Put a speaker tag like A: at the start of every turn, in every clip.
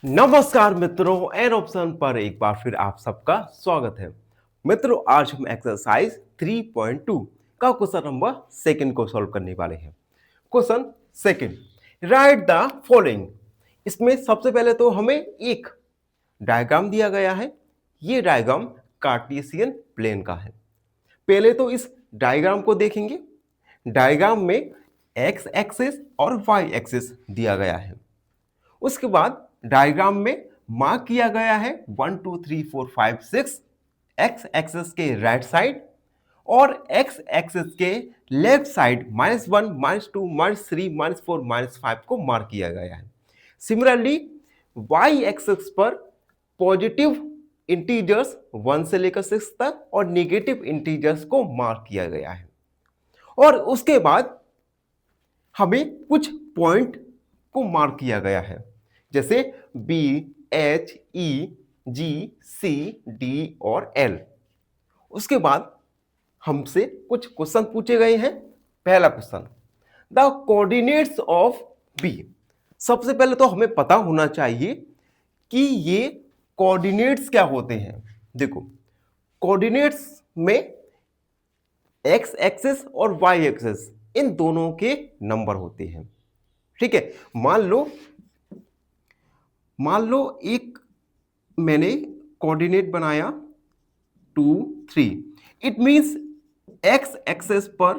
A: नमस्कार मित्रों, an option पर एक बार फिर आप सबका स्वागत है। मित्रों, आज हम एक्सरसाइज 3.2 का क्वेश्चन नंबर सेकंड को सॉल्व करने वाले हैं। Question second, right the following. इसमें सबसे पहले तो हमें एक डायग्राम दिया गया है। ये डायग्राम कार्टेशियन प्लेन का है। पहले तो इस डायग्राम को देखेंगे। डायग्राम में एक्स एक्सिस और वाई एक्सिस दिया गया है। उसके बाद डायग्राम में मार्क किया गया है 1 2 3 4 5 6 एक्स एक्सिस के राइट साइड और एक्स एक्सिस के लेफ्ट साइड -1 -2 -3 -4 -5 को मार्क किया गया है। सिमिलरली वाई एक्सिस पर पॉजिटिव इंटीजर्स 1 से लेकर 6 तक और नेगेटिव इंटीजर्स को मार्क किया गया है। और उसके बाद हमें कुछ पॉइंट को मार्क किया गया है, जैसे B, H, E, G, C, D और एल। उसके बाद हमसे कुछ क्वेश्चन पूछे गए हैं। पहला question, the coordinates of B. सबसे पहले तो हमें पता होना चाहिए कि ये कोऑर्डिनेट्स क्या होते हैं। देखो, कोऑर्डिनेट्स में एक्स एक्सिस और वाई एक्सिस इन दोनों के नंबर होते हैं। ठीक है, मान लो एक मैंने कोऑर्डिनेट बनाया 2 3। इट मींस एक्स एक्सिस पर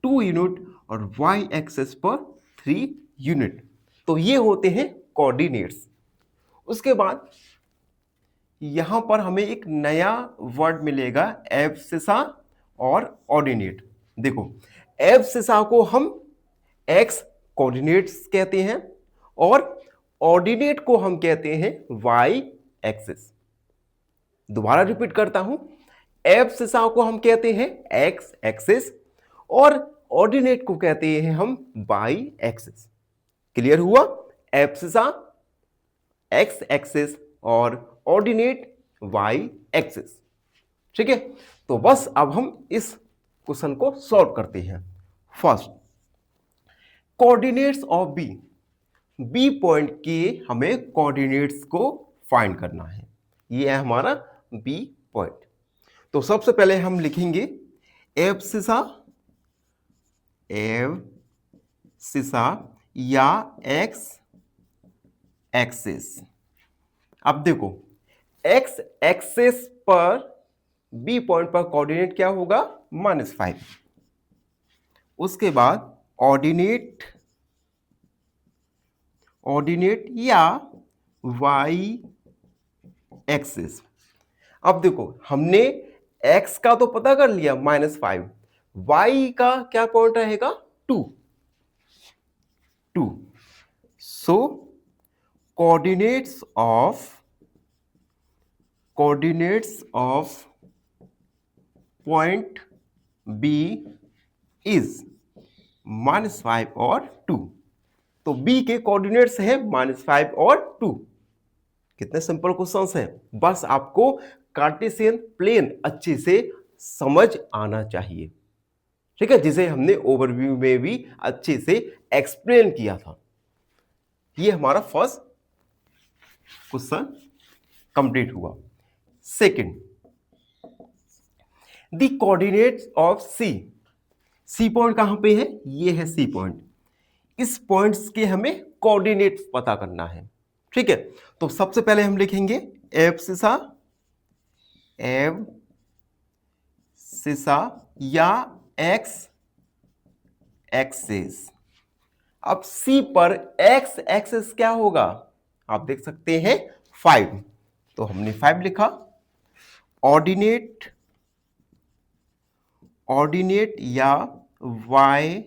A: 2 यूनिट और वाई एक्सिस पर 3 यूनिट। तो ये होते हैं कोऑर्डिनेट्स। उसके बाद यहां पर हमें एक नया वर्ड मिलेगा, एब्सिसा और ऑर्डिनेट। देखो, एब्सिसा को हम एक्स कोऑर्डिनेट्स कहते हैं और ऑर्डिनेट को हम कहते हैं वाई एक्सिस। दोबारा रिपीट करता हूं, एब्सिसा को हम कहते हैं एक्स एक्सिस और ऑर्डिनेट को कहते हैं हम वाई एक्सिस। क्लियर हुआ? एब्सिसा एक्स एक्सिस और ऑर्डिनेट वाई एक्सिस। ठीक है, तो बस अब हम इस क्वेश्चन को सॉल्व करते हैं। First, coordinates of B. B point के हमें कोऑर्डिनेट्स को फाइंड करना है। ये है हमारा बी पॉइंट। तो सबसे पहले हम लिखेंगे एब्सिसा या एक्स एक्सिस। अब देखो, एक्स एक्सिस पर बी पॉइंट पर कोऑर्डिनेट क्या होगा? -5। उसके बाद ऑर्डिनेट या वाई एक्सिस। अब देखो, हमने x का तो पता कर लिया -5, y का क्या पॉइंट रहेगा? 2। So coordinates of point B is -5 और 2। तो B के कोऑर्डिनेट्स है -5 और 2। कितने सिंपल क्वेश्चंस हैं। बस आपको कार्टेशियन प्लेन अच्छे से समझ आना चाहिए। ठीक है, जिसे हमने ओवरव्यू में भी अच्छे से एक्सप्लेन किया था। ये हमारा फर्स्ट क्वेश्चन कंप्लीट हुआ। Second, the coordinates of C point कहां पे है? ये है सी पॉइंट। इस पॉइंट्स के हमें कोऑर्डिनेट्स पता करना है। ठीक है, तो सबसे पहले हम लिखेंगे एब्सिसा या एक्स एक्सिस। अब सी पर एक्स एक्सिस क्या होगा? आप देख सकते हैं 5, तो हमने 5 लिखा। ऑर्डिनेट या वाई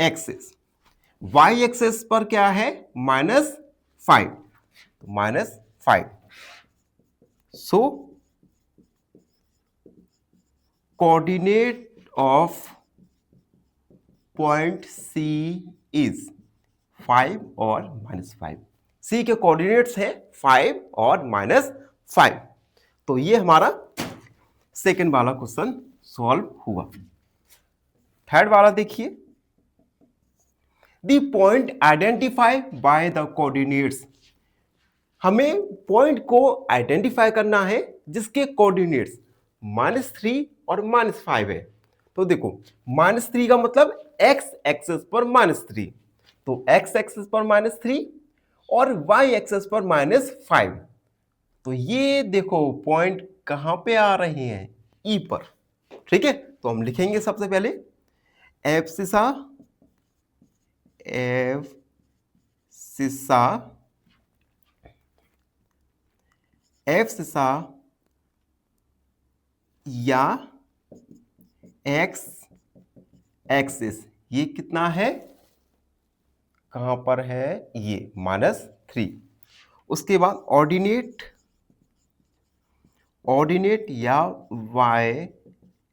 A: एक्सिस। वाई एक्सिस पर क्या है? -5, तो -5। So coordinate of point C is 5 और -5। सी के कोऑर्डिनेट्स है 5 और -5। तो ये हमारा सेकंड वाला क्वेश्चन सॉल्व हुआ। थर्ड वाला देखिए, The point identified by the coordinates हमें पॉइंट को आइडेंटिफाई करना है जिसके कोऑर्डिनेट्स -3 और -5 है। तो देखो -3 का मतलब एक्स एक्सेस पर -3, तो एक्स एक्सेस पर -3 और वाई एक्सेस पर -5। तो ये देखो पॉइंट कहां पे आ रहे हैं, ई पर। ठीक है, तो हम लिखेंगे सबसे पहले एब्सिसा, एब्सिसा, एब्सिसा या एक्स एक्सिस, ये कितना है, कहां पर है, ये -3। उसके बाद ऑर्डिनेट, ऑर्डिनेट या वाई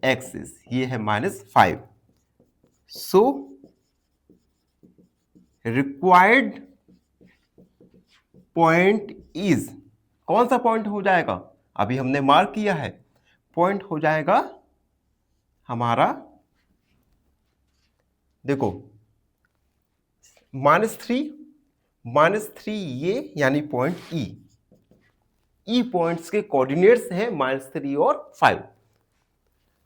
A: एक्सिस, ये है -5। सो रिक्वायर्ड पॉइंट इज, कौन सा पॉइंट हो जाएगा, अभी हमने मार्क किया है, पॉइंट हो जाएगा हमारा, देखो -3 ये यानी पॉइंट ई, ई पॉइंट्स के कोऑर्डिनेट्स हैं -3 और 5।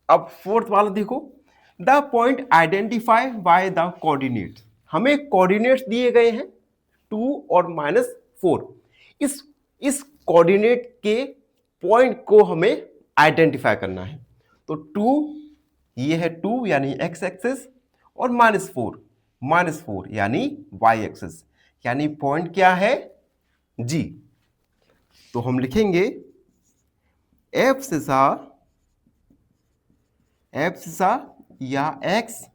A: अब फोर्थ वाला देखो, the point identify by the coordinates, हमें कोऑर्डिनेट्स दिए गए हैं 2 और -4। इस कोऑर्डिनेट के पॉइंट को हमें आइडेंटिफाई करना है। तो 2, ये है 2 यानी एक्स एक्सिस, और -4 यानी वाई एक्सिस, यानी पॉइंट क्या है, जी। तो हम लिखेंगे एब्सिसा, एब्सिसा या एक्स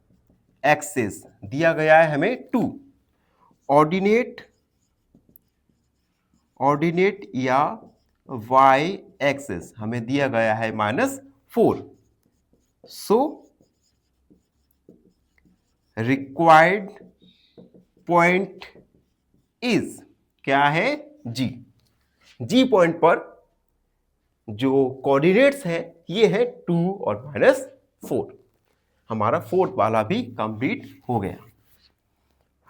A: एक्सिस दिया गया है हमें 2, ऑर्डिनेट, ऑर्डिनेट या वाई एक्सिस हमें दिया गया है -4। सो रिक्वायर्ड पॉइंट इज, क्या है, जी। जी पॉइंट पर जो कोऑर्डिनेट्स हैं ये है 2 और -4। हमारा फोर्थ वाला भी कंप्लीट हो गया।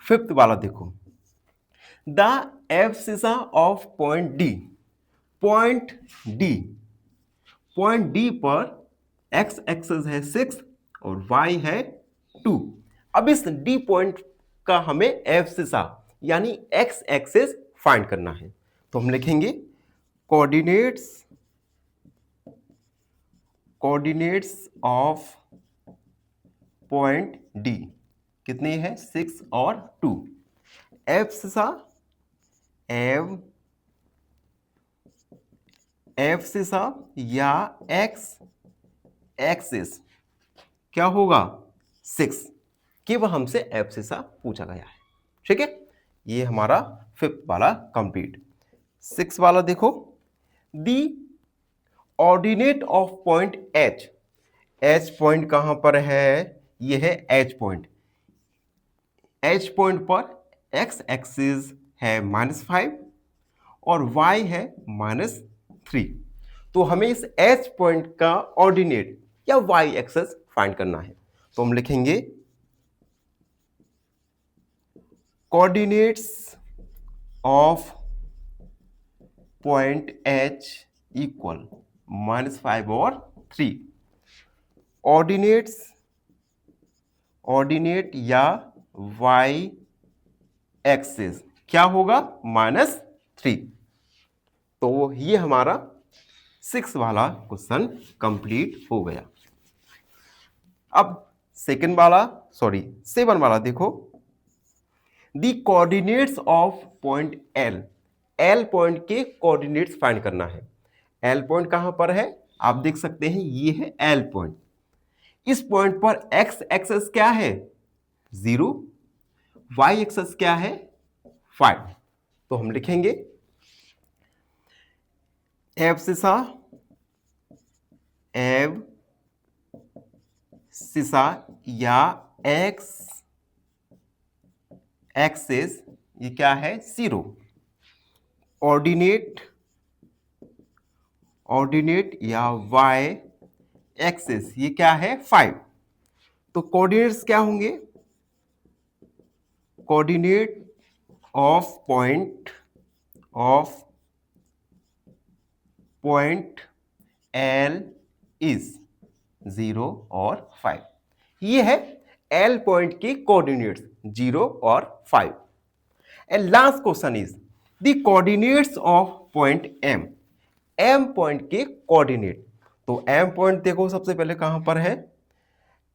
A: फिफ्थ वाला देखो, the abscissa of point D, point D, point D पर एक्स एक्सिस है 6 और वाई है 2। अब इस डी पॉइंट का हमें एब्सिसा यानी एक्स एक्सिस फाइंड करना है। तो हम लिखेंगे coordinates, coordinates of point D कितनी है, 6 और 2। एब्सिसा, एब्सिसा या एक्स एक्सिस क्या होगा, 6, केवल हमसे एब्सिसा पूछा गया है। ठीक है, ये हमारा फिफ्थ वाला कंप्लीट। 6 वाला देखो, the ordinate of point H, H point कहां पर है, ये है एच पॉइंट। एच पॉइंट पर एक्स एक्सिस है -5 और y है -3। तो हमें इस एच पॉइंट का ऑर्डिनेट या y एक्सिस फाइंड करना है। तो हम लिखेंगे coordinates of point H equal -5 और 3। ऑर्डिनेट्स, ऑर्डिनेट या y एक्सिस क्या होगा, -3। तो ये हमारा 6 वाला क्वेश्चन कंप्लीट हो गया। अब सेकंड वाला, सॉरी 7 वाला देखो, the coordinates of point L, L point के कोऑर्डिनेट्स फाइंड करना है। एल पॉइंट कहां पर है, आप देख सकते हैं ये है एल पॉइंट। इस पॉइंट पर एक्स एक्सिस क्या है, 0, वाई एक्सिस क्या है, 5। तो हम लिखेंगे एब्सिसा, एब्सिसा या एक्स एक्सिस ये क्या है, 0, ऑर्डिनेट, ऑर्डिनेट या वाई एक्सिस ये क्या है, 5। तो कोऑर्डिनेट्स क्या होंगे, coordinate of point, of point L is 0 और 5। ये है L पॉइंट के कोऑर्डिनेट्स 0 और 5। And last question is the coordinates of point M। M point के कोऑर्डिनेट, तो M पॉइंट देखो सबसे पहले कहां पर है।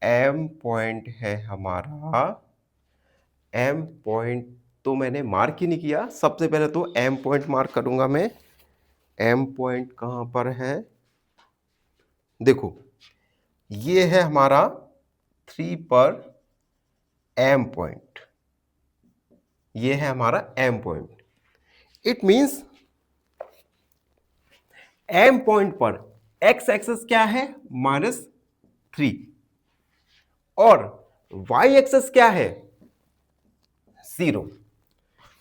A: M पॉइंट है हमारा, M पॉइंट तो मैंने मार्क ही नहीं किया, सबसे पहले तो M पॉइंट मार्क करूंगा मैं। M पॉइंट कहां पर है, देखो ये है हमारा 3 पर M पॉइंट, ये है हमारा M point. It means M point पर x एक्सेस क्या है, -3, और y एक्सेस क्या है, 0।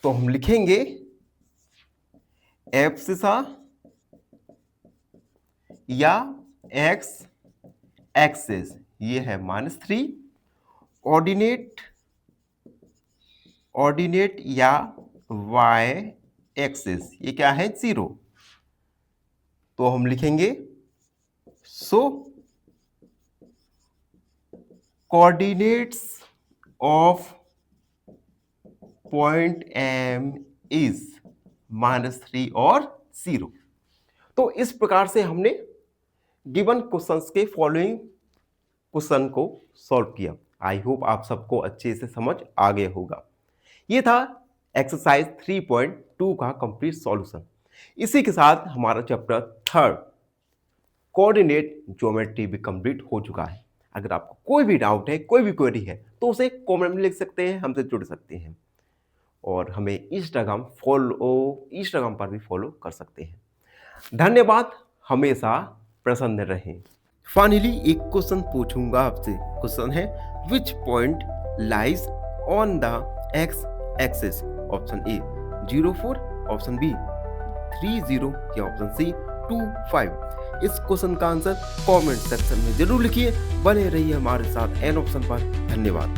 A: तो हम लिखेंगे एब्सिसा या x एक्सेस ये है -3, ऑर्डिनेट या y एक्सेस ये क्या है, 0। तो हम लिखेंगे so coordinates of point M is -3 और 0। तो इस प्रकार से हमने गिवन क्वेश्चंस के फॉलोइंग क्वेश्चन को सॉल्व किया। आई होप आप सबको अच्छे से समझ आ गया होगा। ये था एक्सरसाइज 3.2 का कंप्लीट सॉल्यूशन। इसी के साथ हमारा चैप्टर 3 कोऑर्डिनेट ज्योमेट्री भी कंप्लीट हो चुका है। अगर आपको कोई भी डाउट है, कोई भी क्वेरी है, तो उसे कमेंट में लिख सकते हैं, हमसे जुड़ सकते हैं, और हमें इंस्टाग्राम पर भी फॉलो कर सकते हैं। धन्यवाद, हमेशा प्रसन्न रहें। फाइनली एक क्वेश्चन पूछूंगा आपसे। क्वेश्चन है which point lies on the X axis. Option A 0, 4, option B 3, 0 या ऑप्शन सी 2, 5। इस क्वेश्चन का आंसर कमेंट सेक्शन में जरूर लिखिए। बने रहिए हमारे साथ एन ऑप्शन पर। धन्यवाद।